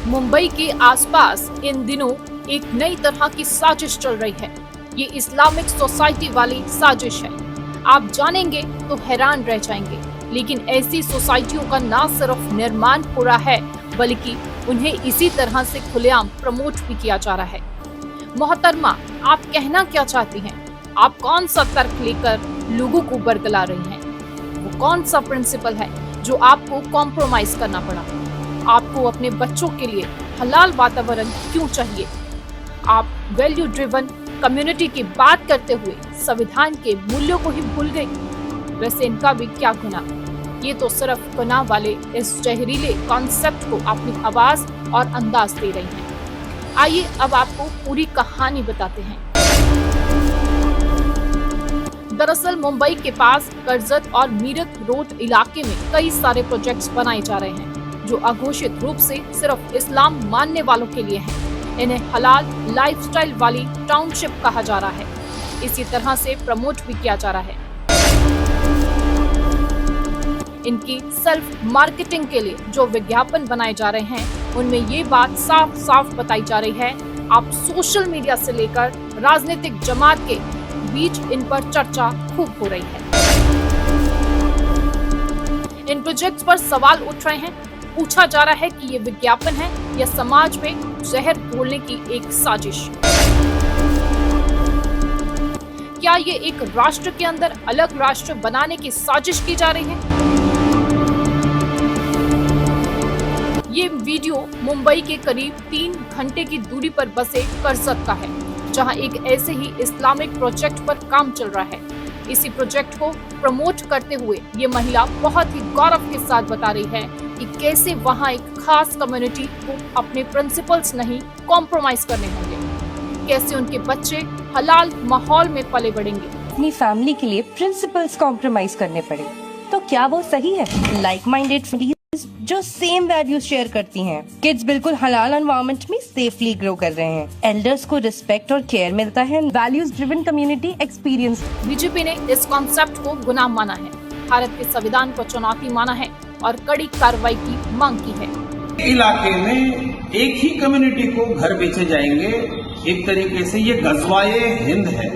मुंबई के आसपास इन दिनों एक नई तरह की साजिश चल रही है। ये इस्लामिक सोसाइटी वाली साजिश है। आप जानेंगे तो हैरान रह जाएंगे। लेकिन ऐसी सोसाइटियों का ना सिर्फ निर्माण हो रहा है, बल्कि उन्हें इसी तरह से खुलेआम प्रमोट भी किया जा रहा है। मोहतरमा, आप कहना क्या चाहती हैं? आप कौन सा तर्क लेकर लोगों को बरगला रही हैं? वो कौन सा प्रिंसिपल है जो आपको कॉम्प्रोमाइज करना पड़ा? आपको अपने बच्चों के लिए हलाल वातावरण क्यों चाहिए? आप वैल्यू ड्रिवन कम्युनिटी की बात करते हुए संविधान के मूल्यों को ही भूल गई। वैसे इनका भी क्या गुनाह? ये तो सिर्फ गुनाह वाले इस जहरीले कॉन्सेप्ट को अपनी आवाज और अंदाज दे रही हैं। आइए अब आपको पूरी कहानी बताते हैं। दरअसल मुंबई के पास कर्जत और मीरठ रोड इलाके में कई सारे प्रोजेक्ट्स बनाए जा रहे हैं, जो अघोषित रूप से सिर्फ इस्लाम मानने वालों के लिए हैं। इन्हें हलाल लाइफस्टाइल वाली टाउनशिप कहा जा रहा है। इसी तरह से प्रमोट भी किया जा रहा है। इनकी सेल्फ मार्केटिंग के लिए जो विज्ञापन बनाए जा रहे हैं, उनमें ये बात साफ साफ बताई जा रही है, आप सोशल मीडिया से लेकर राजनीतिक जमात के बीच इन पर चर्चा खूब हो रही है। इन प्रोजेक्ट्स पर सवाल उठ रहे हैं। पूछा जा रहा है कि ये विज्ञापन है या समाज में जहर घोलने की एक साजिश। क्या ये एक राष्ट्र के अंदर अलग राष्ट्र बनाने की साजिश की जा रही है? ये वीडियो मुंबई के करीब 3 घंटे की दूरी पर बसे कर्जत का है, जहां एक ऐसे ही इस्लामिक प्रोजेक्ट पर काम चल रहा है। इसी प्रोजेक्ट को प्रमोट करते हुए ये महिला बहुत ही गौरव के साथ बता रही है कि कैसे वहां एक खास कम्युनिटी को अपने प्रिंसिपल्स नहीं कॉम्प्रोमाइज करने होंगे, कैसे उनके बच्चे हलाल माहौल में पले बढ़ेंगे। अपनी फैमिली के लिए प्रिंसिपल्स कॉम्प्रोमाइज करने पड़े तो क्या वो सही है? लाइक माइंडेड फैमिलीज जो सेम वैल्यूज शेयर करती हैं, किड्स बिल्कुल हलाल एनवायरनमेंट में सेफली ग्रो कर रहे हैं, एल्डर्स को रिस्पेक्ट और केयर मिलता है, values driven community experience. BJP ने इस कॉन्सेप्ट को गुनाह माना है, भारत के संविधान को चुनौती माना है और कड़ी कार्रवाई की मांग की है। इलाके में एक ही कम्युनिटी को घर बेचे जाएंगे, एक तरीके से ये गजवाए हिंद है।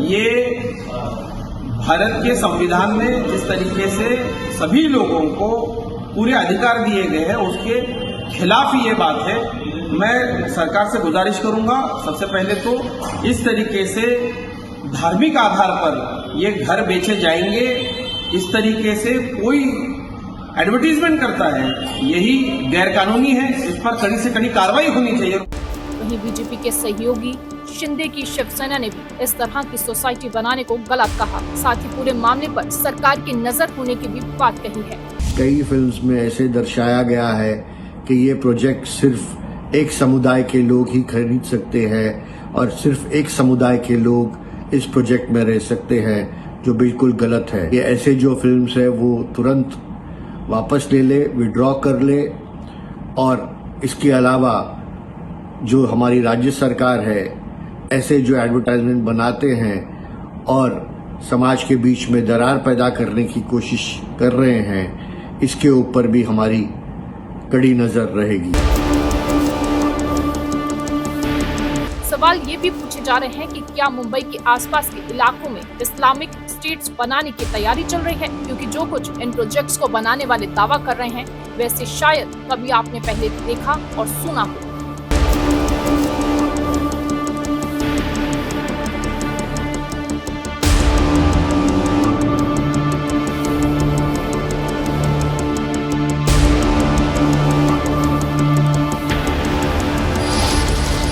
ये भारत के संविधान में जिस तरीके से सभी लोगों को पूरे अधिकार दिए गए हैं, उसके खिलाफ ये बात है। मैं सरकार से गुजारिश करूंगा, सबसे पहले तो इस तरीके से धार्मिक आधार पर ये घर बेचे जाएंगे, इस तरीके से कोई एडवर्टीजमेंट करता है, यही गैर कानूनी है। इस पर कड़ी से कड़ी कार्रवाई होनी चाहिए। वहीं बीजेपी के सहयोगी शिंदे की शिवसेना ने भी इस तरह की सोसाइटी बनाने को गलत कहा। साथ ही पूरे मामले पर सरकार की नजर होने की भी बात कही है। कई फिल्म्स में ऐसे दर्शाया गया है कि ये प्रोजेक्ट सिर्फ एक समुदाय के लोग ही खरीद सकते हैं और सिर्फ एक समुदाय के लोग इस प्रोजेक्ट में रह सकते हैं, जो बिल्कुल गलत है। ये ऐसे जो फिल्म्स है वो तुरंत वापस ले ले, विड्रॉ कर ले। और इसके अलावा जो हमारी राज्य सरकार है, ऐसे जो एडवर्टाइजमेंट बनाते हैं और समाज के बीच में दरार पैदा करने की कोशिश कर रहे हैं, इसके ऊपर भी हमारी कड़ी नजर रहेगी। सवाल ये भी पूछे जा रहे हैं कि क्या मुंबई के आसपास के इलाकों में इस्लामिक स्टेट्स बनाने की तैयारी चल रही है? क्योंकि जो कुछ इन प्रोजेक्ट्स को बनाने वाले दावा कर रहे हैं, वैसे शायद कभी आपने पहले देखा और सुना हो।